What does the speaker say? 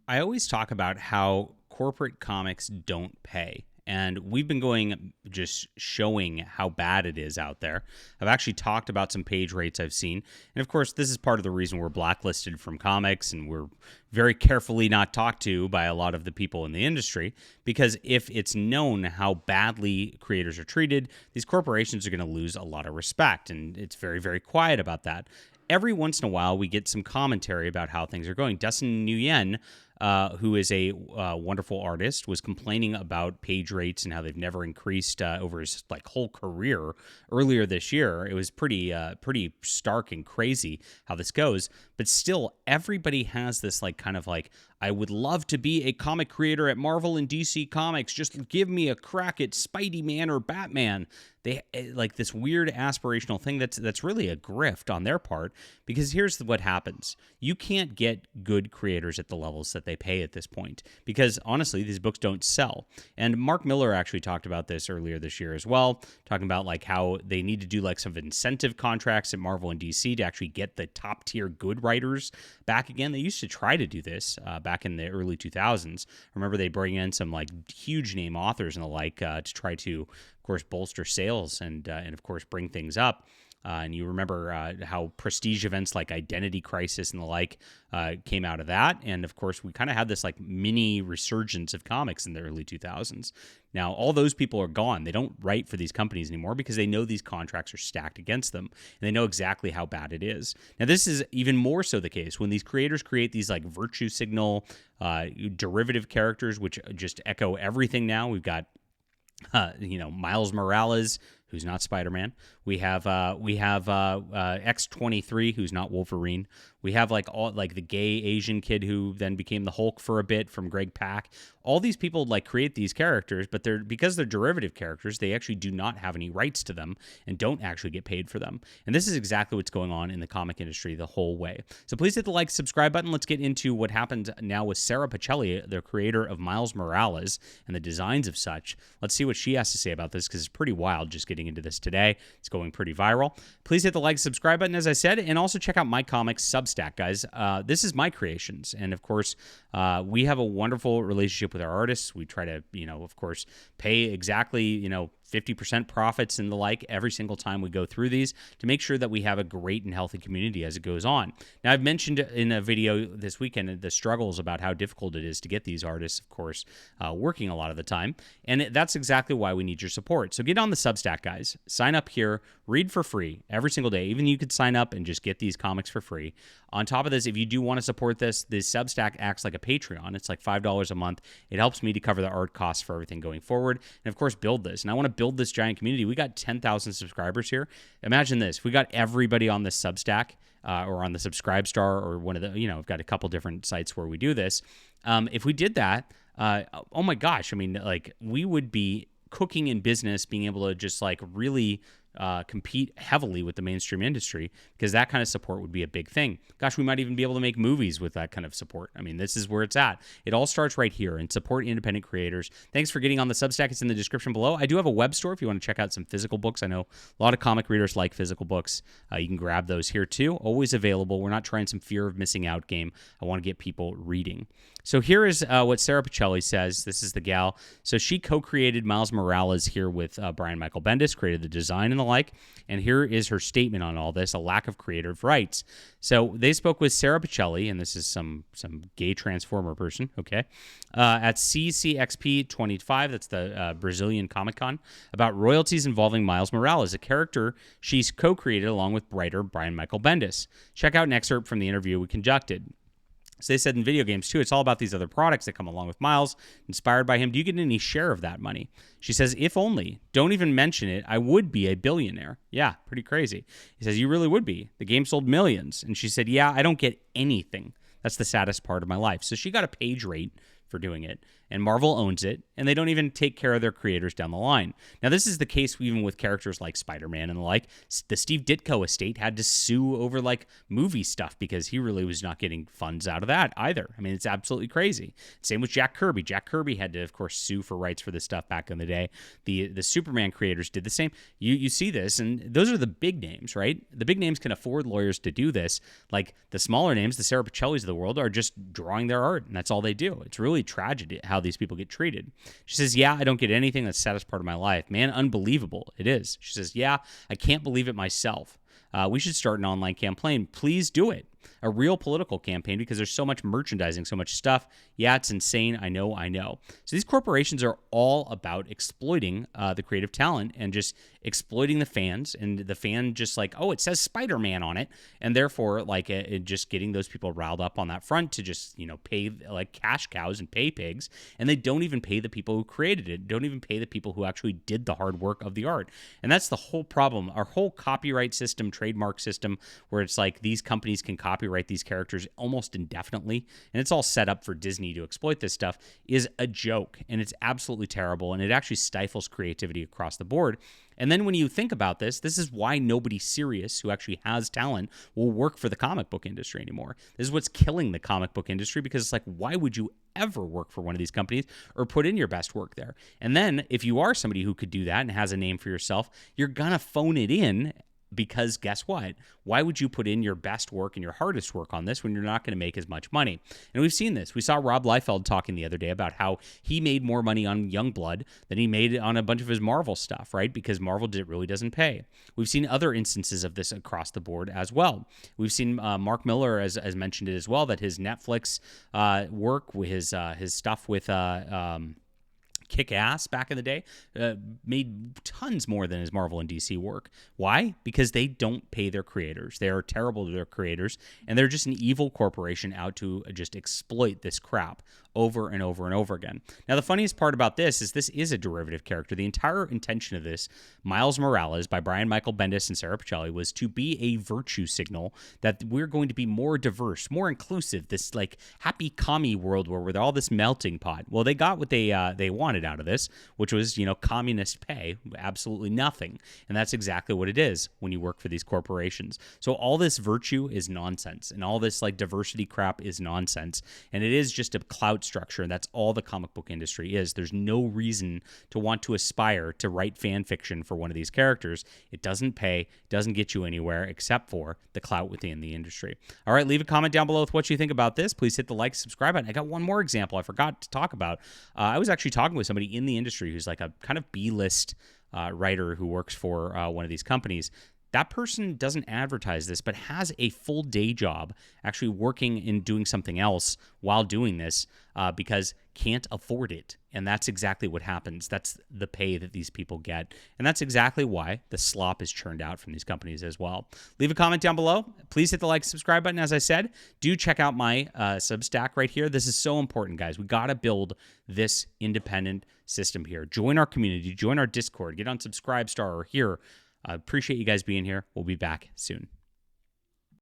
I always talk about how corporate comics don't pay. And we've been going just showing how bad it is out there. I've actually talked about some page rates I've seen. And of course, this is part of the reason we're blacklisted from comics and we're very carefully not talked to by a lot of the people in the industry. Because if it's known how badly creators are treated, these corporations are going to lose a lot of respect. And it's very, very quiet about that. Every once in a while, we get some commentary about how things are going. Dustin Nguyen, who is a wonderful artist, was complaining about page rates and how they've never increased over his whole career earlier this year. It was pretty stark and crazy how this goes. But still, everybody has this I would love to be a comic creator at Marvel and DC Comics. Just give me a crack at Spidey Man or Batman. They like this weird aspirational thing that's really a grift on their part, because here's what happens. You can't get good creators at the levels that they pay at this point, because honestly, these books don't sell. And Mark Miller actually talked about this earlier this year as well, talking about how they need to do some incentive contracts at Marvel and DC to actually get the top tier good writers back again. They used to try to do this back in the early 2000s. Remember, they bring in some huge name authors and the to try to, of course, bolster sales and of course bring things up. And you remember how prestige events like Identity Crisis and the came out of that. And of course, we kind of had this mini resurgence of comics in the early 2000s. Now, all those people are gone. They don't write for these companies anymore because they know these contracts are stacked against them, and they know exactly how bad it is. Now, this is even more so the case when these creators create these virtue signal derivative characters, which just echo everything now. We've got Miles Morales, who's not Spider-Man. We have X-23, who's not Wolverine. We have all the gay Asian kid who then became the Hulk for a bit from Greg Pak. All these people create these characters, but because they're derivative characters, they actually do not have any rights to them and don't actually get paid for them. And this is exactly what's going on in the comic industry the whole way. So please hit the subscribe button. Let's get into what happened now with Sarah Pichelli, the creator of Miles Morales and the designs of such. Let's see what she has to say about this, because it's pretty wild just getting into this today. It's going pretty viral. Please hit the subscribe button, as I said, and also check out my comics Substack, guys. This is my creations, and of course, we have a wonderful relationship with our artists. We try to, of course, pay exactly, 50% profits and the every single time we go through these to make sure that we have a great and healthy community as it goes on. Now, I've mentioned in a video this weekend the struggles about how difficult it is to get these artists, of course, working a lot of the time. And that's exactly why we need your support. So get on the Substack, guys. Sign up here. Read for free every single day. Even you could sign up and just get these comics for free. On top of this, if you do want to support this, the Substack acts like a Patreon. It's $5 a month. It helps me to cover the art costs for everything going forward. And of course, build this. And I want to build this giant community. We got 10,000 subscribers here. Imagine this. We got everybody on this Substack or on the Subscribestar or one of the, we've got a couple different sites where we do this. If we did that, oh my gosh, we would be cooking in business, being able to just really compete heavily with the mainstream industry, because that kind of support would be a big thing. Gosh, we might even be able to make movies with that kind of support. This is where it's at. It all starts right here, and support independent creators. Thanks for getting on the Substack. It's in the description below. I do have a web store if you want to check out some physical books. I know a lot of comic readers like physical books. You can grab those here too. Always available. We're not trying some fear of missing out game. I want to get people reading. So here is what Sarah Pichelli says. This is the gal. So she co-created Miles Morales here with Brian Michael Bendis, created the design and the like. And here is her statement on all this: a lack of creative rights. So they spoke with Sarah Pichelli, and this is some gay transformer person, okay, at CCXP 25, that's the Brazilian Comic-Con, about royalties involving Miles Morales, a character she's co-created along with writer Brian Michael Bendis. Check out an excerpt from the interview we conducted. So they said in video games, too, it's all about these other products that come along with Miles, inspired by him. Do you get any share of that money? She says, if only. Don't even mention it. I would be a billionaire. Yeah, pretty crazy. He says, you really would be. The game sold millions. And she said, yeah, I don't get anything. That's the saddest part of my life. So she got a page rate for doing it. And Marvel owns it, and they don't even take care of their creators down the line. Now, this is the case even with characters like Spider-Man and the like. The Steve Ditko estate had to sue over like movie stuff because he really was not getting funds out of that either. I mean, it's absolutely crazy. Same with Jack Kirby. Jack Kirby had to, of course, sue for rights for this stuff back in the day. The Superman creators did the same. You see this, and those are the big names, right? The big names can afford lawyers to do this. Like the smaller names, the Sarah Pichellis of the world, are just drawing their art, and that's all they do. It's really tragic how these people get treated. She says, yeah, I don't get anything. That's the saddest part of my life. Man, unbelievable. It is. She says, yeah, I can't believe it myself. We should start an online campaign. Please do it. A real political campaign, because there's so much merchandising, so much stuff. Yeah, it's insane. I know. So these corporations are all about exploiting the creative talent and just exploiting the fans, and the fan just like, oh, it says Spider-Man on it, and therefore like just getting those people riled up on that front to just, pay like cash cows and pay pigs, and they don't even pay the people who created it, don't even pay the people who actually did the hard work of the art. And that's the whole problem. Our whole copyright system, trademark system, where it's like these companies can copyright these characters almost indefinitely, and it's all set up for Disney to exploit this stuff, is a joke, and it's absolutely terrible, and it actually stifles creativity across the board. And then when you think about this is why nobody serious who actually has talent will work for the comic book industry anymore. This is what's killing the comic book industry, because it's like, why would you ever work for one of these companies or put in your best work there? And then if you are somebody who could do that and has a name for yourself, you're gonna phone it in, because guess what? Why would you put in your best work and your hardest work on this when you're not going to make as much money? And we've seen this. We saw Rob Liefeld talking the other day about how he made more money on Youngblood than he made on a bunch of his Marvel stuff, right? Because Marvel really doesn't pay. We've seen other instances of this across the board as well. We've seen Mark Miller, as mentioned it as well, that his Netflix work, with his stuff with Kick-Ass back in the day, made tons more than his Marvel and DC work. Why? Because they don't pay their creators. They are terrible to their creators, and they're just an evil corporation out to just exploit this crap over and over and over again. Now, the funniest part about this is a derivative character. The entire intention of this, Miles Morales, by Brian Michael Bendis and Sarah Pichelli, was to be a virtue signal that we're going to be more diverse, more inclusive, this like happy commie world where we're all this melting pot. Well, they got what they wanted out of this, which was, communist pay, absolutely nothing. And that's exactly what it is when you work for these corporations. So all this virtue is nonsense, and all this like diversity crap is nonsense. And it is just a clout structure, and that's all the comic book industry is. There's no reason to want to aspire to write fan fiction for one of these characters. It doesn't pay, doesn't get you anywhere except for the clout within the industry. All right, leave a comment down below with what you think about this. Please hit the like, subscribe button. I got one more example I forgot to talk about. I was actually talking with somebody in the industry who's like a kind of B-list writer who works for one of these companies. That person doesn't advertise this, but has a full day job actually working and doing something else while doing this because can't afford it. And that's exactly what happens. That's the pay that these people get. And that's exactly why the slop is churned out from these companies as well. Leave a comment down below. Please hit the like, subscribe button. As I said, do check out my Substack right here. This is so important, guys. We got to build this independent system here. Join our community, join our Discord, get on Subscribestar or here. I appreciate you guys being here. We'll be back soon.